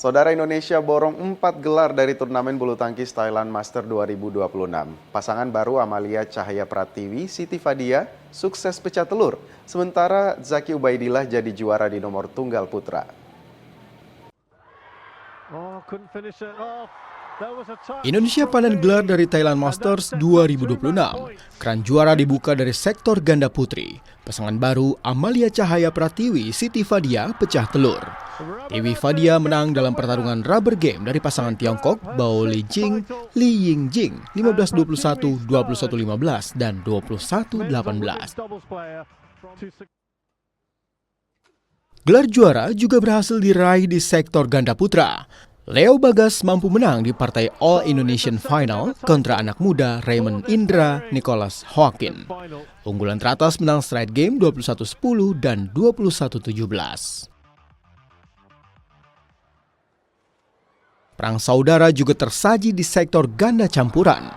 Saudara, Indonesia borong 4 gelar dari turnamen bulu tangkis Thailand Master 2026. Pasangan baru Amalia Cahaya Pratiwi, Siti Fadia sukses pecah telur. Sementara Zaki Ubaidillah jadi juara di nomor tunggal putra. Indonesia panen gelar dari Thailand Masters 2026. Keran juara dibuka dari sektor ganda putri. Pasangan baru Amalia Cahaya Pratiwi, Siti Fadia pecah telur. Dewi Fadia menang dalam pertarungan rubber game dari pasangan Tiongkok Bao Li Jing, Li Yingjing 15-21, 21-15, dan 21-18. Gelar juara juga berhasil diraih di sektor ganda putra. Leo Bagas mampu menang di partai All Indonesian Final kontra anak muda Raymond Indra Nicholas Hoakin. Unggulan teratas menang straight game 21-10 dan 21-17. Perang saudara juga tersaji di sektor ganda campuran.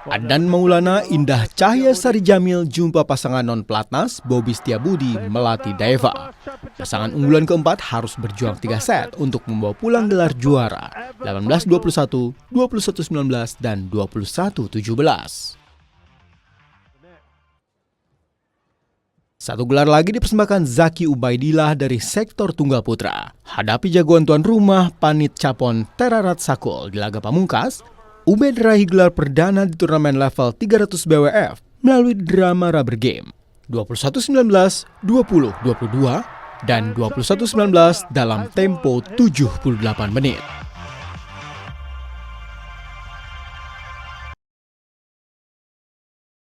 Adnan Maulana Indah Cahya Sari Jamil jumpa pasangan non-pelatnas Bobby Setiabudi Melati Daeva. Pasangan unggulan keempat harus berjuang 3 set untuk membawa pulang gelar juara 18-21, 21-19, dan 21-17. Satu gelar lagi dipersembahkan Zaki Ubaidillah dari sektor tunggal putra. Hadapi jagoan tuan rumah Panit Capon Terarat Sakul di laga pamungkas, Ubaid raih gelar perdana di turnamen level 300 BWF melalui drama rubber game 21-19, 20-22, dan 21-19 dalam tempo 78 menit.